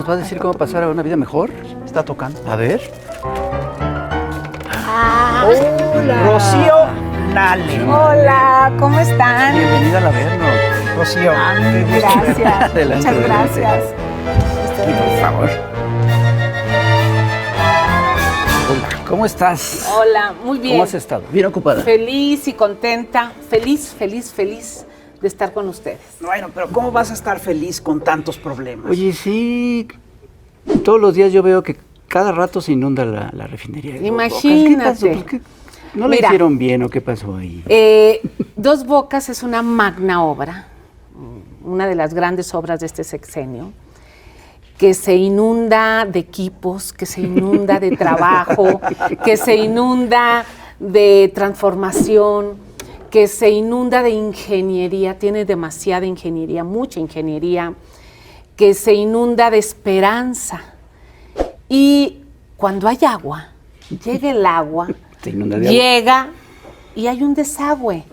va a decir cómo pasar a una vida mejor? Está tocando. A ver. Hola. Rocío Nale. Hola, ¿cómo están? Bienvenida al Averno. Rocío. Gracias. Adelante, Muchas adelante. gracias. Y por favor. Hola, ¿cómo estás? Hola, muy bien. ¿Cómo has estado? Bien ocupada. Feliz y contenta. Feliz de estar con ustedes. Bueno, pero ¿cómo vas a estar feliz con tantos problemas? Oye, sí, todos los días yo veo que cada rato se inunda la refinería de Dos Bocas. Imagínate. ¿Qué pasó? ¿Qué? ¿No le Mira, hicieron bien o qué pasó ahí? Dos Bocas es una magna obra, una de las grandes obras de este sexenio, que se inunda de equipos, que se inunda de trabajo, que se inunda de transformación, que se inunda de ingeniería, tiene demasiada ingeniería, mucha ingeniería, que se inunda de esperanza. Y cuando hay agua, llega el agua, Se inunda de agua. llega y hay un desagüe.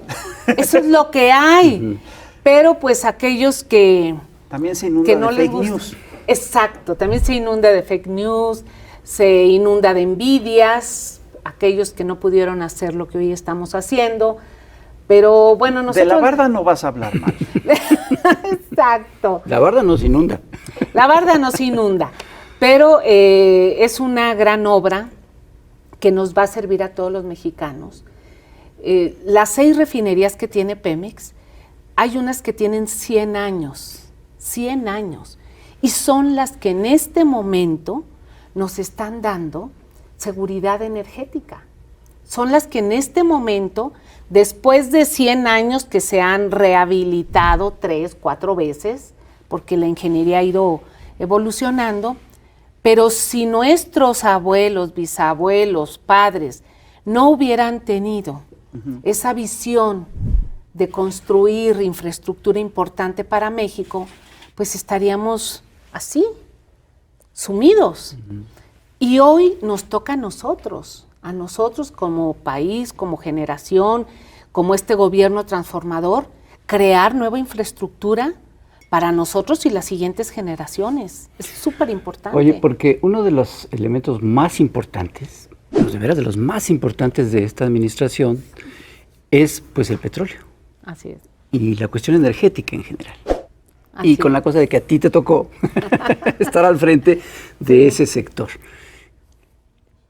Eso es lo que hay. Pero pues aquellos que También se inunda que no de les fake gusta. news. Exacto, también se inunda de fake news, se inunda de envidias, aquellos que no pudieron hacer lo que hoy estamos haciendo. Pero bueno, nosotros... De la barda no vas a hablar mal. Exacto. La barda nos inunda. La barda nos inunda, pero es una gran obra que nos va a servir a todos los mexicanos. Las 6 refinerías que tiene Pemex, hay unas que tienen 100 años, y son las que en este momento nos están dando seguridad energética. Son las que en este momento, después de 100 años que se han rehabilitado 3, 4 veces, porque la ingeniería ha ido evolucionando, pero si nuestros abuelos, bisabuelos, padres no hubieran tenido esa visión de construir infraestructura importante para México, pues estaríamos así, sumidos. Y hoy nos toca a nosotros como país, como generación, como este gobierno transformador, crear nueva infraestructura para nosotros y las siguientes generaciones. Es súper importante. Oye, porque uno de los elementos más importantes, de veras de los más importantes de esta administración, es pues el petróleo Así es. y la cuestión energética en general. Así Y con la cosa de que a ti te tocó estar al frente de ese sector.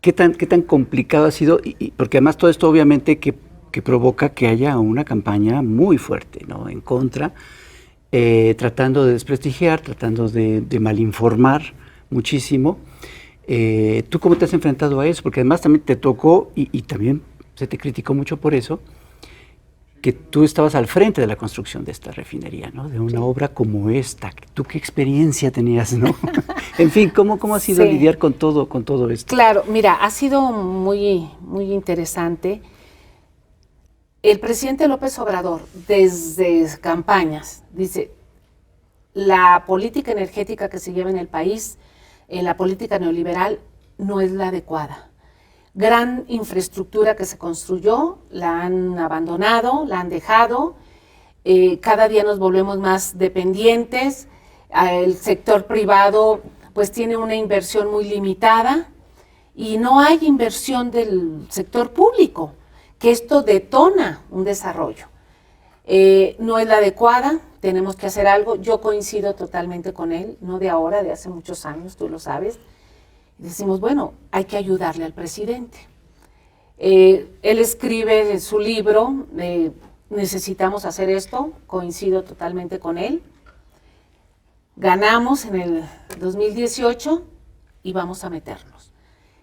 ¿Qué tan complicado ha sido? Porque además todo esto obviamente que provoca que haya una campaña muy fuerte, ¿no? En contra, tratando de desprestigiar, tratando de malinformar muchísimo. ¿Tú cómo te has enfrentado a eso? Porque además también te tocó, y también se te criticó mucho por eso, que tú estabas al frente de la construcción de esta refinería, ¿no? De una obra como esta. ¿Tú qué experiencia tenías, no? En fin, ¿cómo ha sido lidiar con todo esto? Claro, mira, ha sido muy, muy interesante. El presidente López Obrador, desde campañas, dice, la política energética que se lleva en el país, la política neoliberal, no es la adecuada. Gran infraestructura que se construyó, la han abandonado, la han dejado, cada día nos volvemos más dependientes, el sector privado pues tiene una inversión muy limitada y no hay inversión del sector público, que esto detona un desarrollo. No es la adecuada, tenemos que hacer algo, yo coincido totalmente con él, no de ahora, de hace muchos años, tú lo sabes. Decimos, bueno, hay que ayudarle al presidente. Él escribe en su libro, necesitamos hacer esto, coincido totalmente con él. Ganamos en el 2018 y vamos a meternos.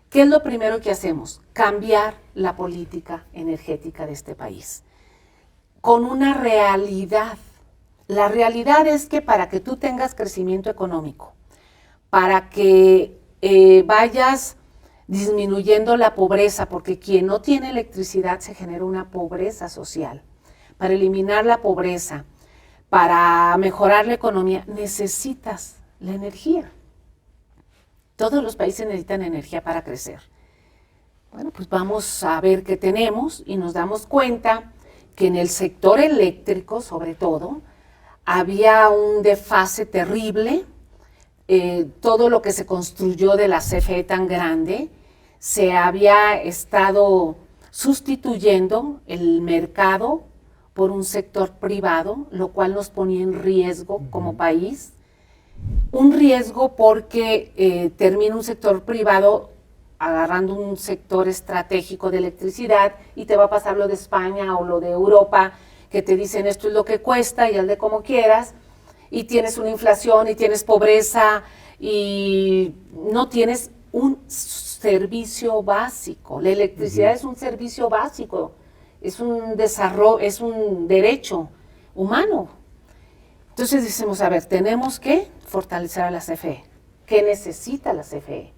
¿Qué es lo primero que hacemos? Cambiar la política energética de este país. Con una realidad. La realidad es que para que tú tengas crecimiento económico, para que vayas disminuyendo la pobreza, porque quien no tiene electricidad se genera una pobreza social. Para eliminar la pobreza, para mejorar la economía, necesitas la energía. Todos los países necesitan energía para crecer. Bueno, pues vamos a ver qué tenemos y nos damos cuenta que en el sector eléctrico, sobre todo, había un desfase terrible. todo lo que se construyó de la CFE tan grande, se había estado sustituyendo el mercado por un sector privado, lo cual nos ponía en riesgo como país. Un riesgo porque termina un sector privado agarrando un sector estratégico de electricidad y te va a pasar lo de España o lo de Europa, que te dicen esto es lo que cuesta y hazle como quieras, y tienes una inflación y tienes pobreza y no tienes un servicio básico. La electricidad es un servicio básico, es un desarrollo, es un derecho humano. Entonces decimos, a ver, tenemos que fortalecer a la CFE. ¿Qué necesita la CFE?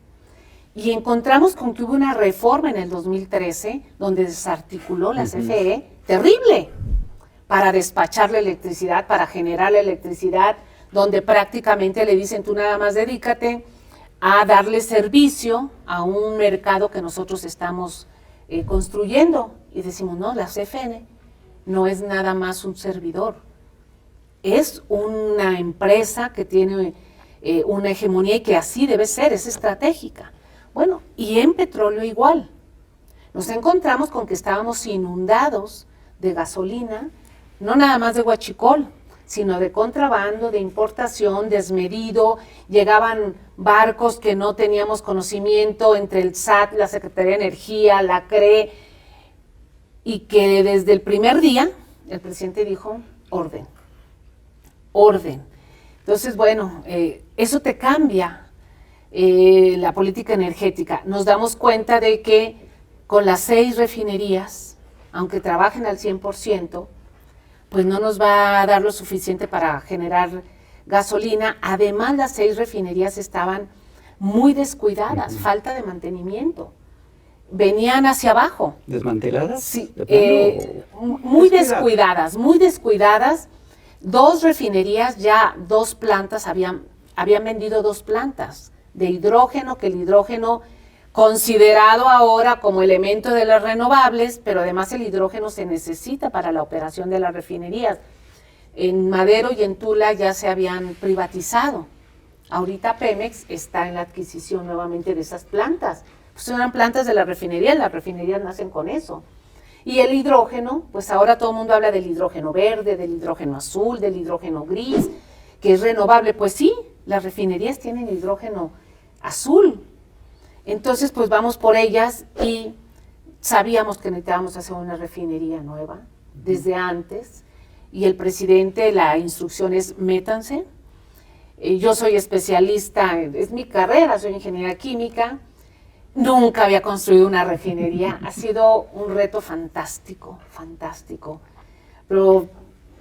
Y encontramos con que hubo una reforma en el 2013 donde desarticuló la CFE, terrible, para despachar la electricidad, para generar la electricidad, donde prácticamente le dicen tú nada más dedícate a darle servicio a un mercado que nosotros estamos construyendo. Y decimos, no, la CFE no es nada más un servidor, es una empresa que tiene una hegemonía y que así debe ser, es estratégica. Bueno, y en petróleo igual. Nos encontramos con que estábamos inundados de gasolina, no nada más de huachicol, sino de contrabando, de importación, desmedido. Llegaban barcos que no teníamos conocimiento entre el SAT, la Secretaría de Energía, la CRE, y que desde el primer día el presidente dijo, orden, orden. Entonces, bueno, eso te cambia la política energética. Nos damos cuenta de que con las 6 refinerías, aunque trabajen al 100%, pues no nos va a dar lo suficiente para generar gasolina. Además, las 6 refinerías estaban muy descuidadas, falta de mantenimiento. Venían hacia abajo. ¿Desmanteladas? Sí, muy descuidadas, muy descuidadas. 2 refinerías, ya 2 plantas, habían vendido 2 plantas de hidrógeno, que el hidrógeno considerado ahora como elemento de las renovables, pero además el hidrógeno se necesita para la operación de las refinerías. En Madero y en Tula ya se habían privatizado. Ahorita Pemex está en la adquisición nuevamente de esas plantas. Pues eran plantas de las refinerías nacen con eso. Y el hidrógeno, pues ahora todo el mundo habla del hidrógeno verde, del hidrógeno azul, del hidrógeno gris, que es renovable. Pues sí, las refinerías tienen hidrógeno azul. Entonces, pues vamos por ellas y sabíamos que necesitábamos hacer una refinería nueva desde antes. Y el presidente, la instrucción es métanse. Yo soy especialista, es mi carrera, soy ingeniera química. Nunca había construido una refinería. Ha sido un reto fantástico, fantástico. Pero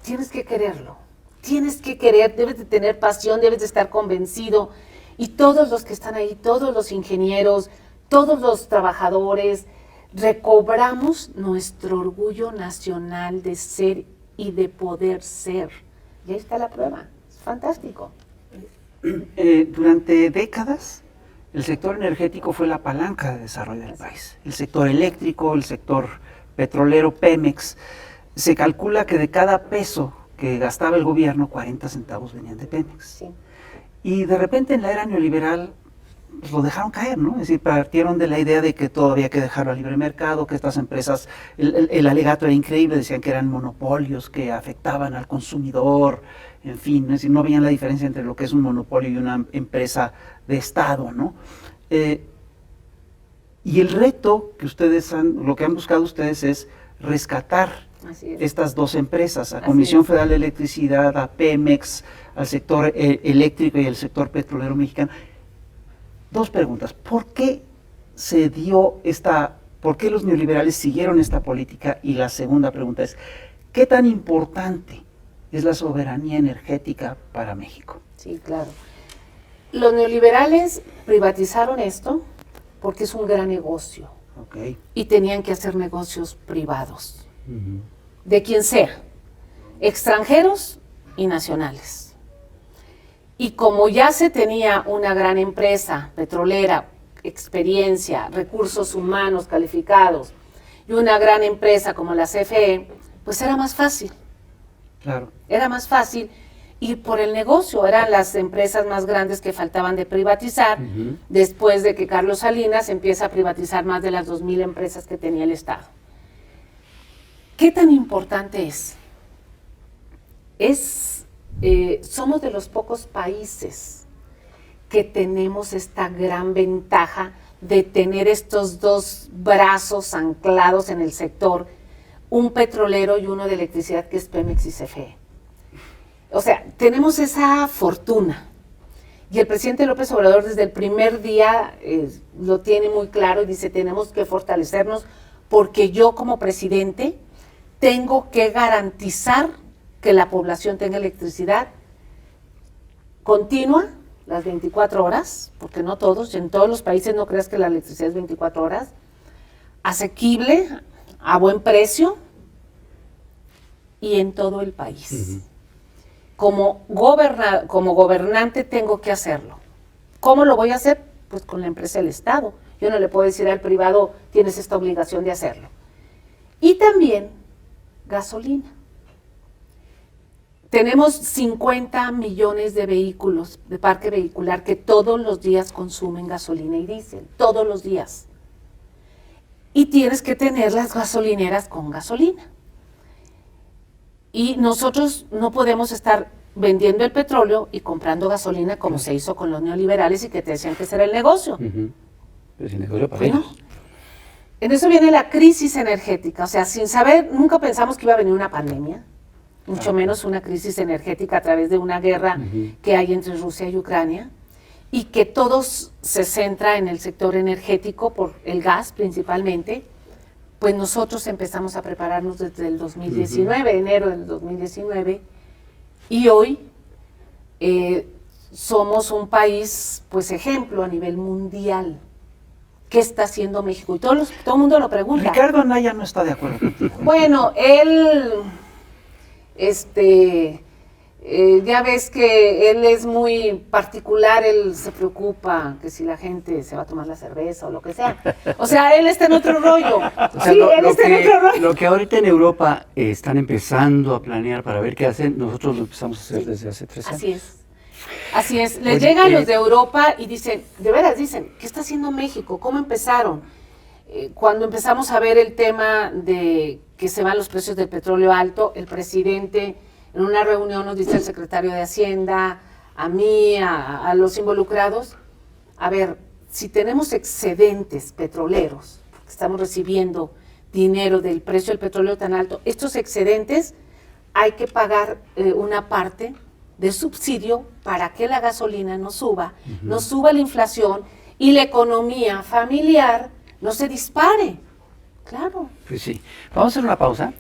tienes que quererlo. Tienes que querer, debes de tener pasión, debes de estar convencido. Y todos los que están ahí, todos los ingenieros, todos los trabajadores, recobramos nuestro orgullo nacional de ser y de poder ser. Y ahí está la prueba. Es fantástico. Durante décadas, el sector energético fue la palanca de desarrollo del país. El sector eléctrico, el sector petrolero, Pemex. Se calcula que de cada peso que gastaba el gobierno, 40 centavos venían de Pemex. Sí. Y de repente en la era neoliberal pues lo dejaron caer, ¿no? Es decir, partieron de la idea de que todo había que dejarlo al libre mercado, que estas empresas, el alegato era increíble, decían que eran monopolios que afectaban al consumidor, en fin, es decir, no veían la diferencia entre lo que es un monopolio y una empresa de Estado, ¿no? Y el reto que lo que han buscado ustedes es rescatar estas 2 empresas, a Comisión Federal de Electricidad, a Pemex, al sector eléctrico y al sector petrolero mexicano. 2 preguntas. ¿Por qué se dio por qué los neoliberales siguieron esta política? Y la segunda pregunta es, ¿qué tan importante es la soberanía energética para México? Sí, claro. Los neoliberales privatizaron esto porque es un gran negocio. Okay. Y tenían que hacer negocios privados. De quien sea, extranjeros y nacionales. Y como ya se tenía una gran empresa petrolera, experiencia, recursos humanos calificados, y una gran empresa como la CFE, pues era más fácil. Claro. Era más fácil. y por el negocio. Eran las empresas más grandes que faltaban de privatizar, después de que Carlos Salinas empieza a privatizar más de las 2,000 empresas que tenía el Estado. ¿Qué tan importante es? Somos de los pocos países que tenemos esta gran ventaja de tener estos dos brazos anclados en el sector, un petrolero y uno de electricidad, que es Pemex y CFE. O sea, tenemos esa fortuna. Y el presidente López Obrador desde el primer día lo tiene muy claro y dice, tenemos que fortalecernos porque yo como presidente tengo que garantizar que la población tenga electricidad continua, las 24 horas, porque no todos, en todos los países no creas que la electricidad es 24 horas, asequible, a buen precio y en todo el país. Como gobernante tengo que hacerlo. ¿Cómo lo voy a hacer? Pues con la empresa del Estado. Yo no le puedo decir al privado, tienes esta obligación de hacerlo. Y también gasolina. Tenemos 50 millones de vehículos de parque vehicular que todos los días consumen gasolina y diésel, todos los días. Y tienes que tener las gasolineras con gasolina. Y nosotros no podemos estar vendiendo el petróleo y comprando gasolina como se hizo con los neoliberales y que te decían que ese era el negocio. Pues el negocio para Bueno, ellos. en eso viene la crisis energética. O sea, sin saber, nunca pensamos que iba a venir una pandemia, mucho menos una crisis energética a través de una guerra que hay entre Rusia y Ucrania, y que todo se centra en el sector energético por el gas principalmente. Pues nosotros empezamos a prepararnos desde el 2019, enero del 2019, y hoy somos un país, pues ejemplo a nivel mundial. ¿Qué está haciendo México? Y todo el mundo lo pregunta. Ricardo Anaya no está de acuerdo contigo. Bueno, él, ya ves que él es muy particular, él se preocupa que si la gente se va a tomar la cerveza o lo que sea. O sea, él está en otro rollo. O sea, Sí, él está en otro rollo. lo que ahorita en Europa están empezando a planear para ver qué hacen, nosotros lo empezamos a hacer desde hace 3 años. Así es. Así es. Les Oye, llegan los de Europa y dicen, de veras dicen, ¿qué está haciendo México? ¿Cómo empezaron? Cuando empezamos a ver el tema de que se van los precios del petróleo alto, el presidente en una reunión nos dice el secretario de Hacienda, a mí, a los involucrados, a ver, si tenemos excedentes petroleros, porque estamos recibiendo dinero del precio del petróleo tan alto, estos excedentes hay que pagar una parte de subsidio para que la gasolina no suba la inflación y la economía familiar no se dispare. Claro. Pues sí. Vamos a hacer una pausa.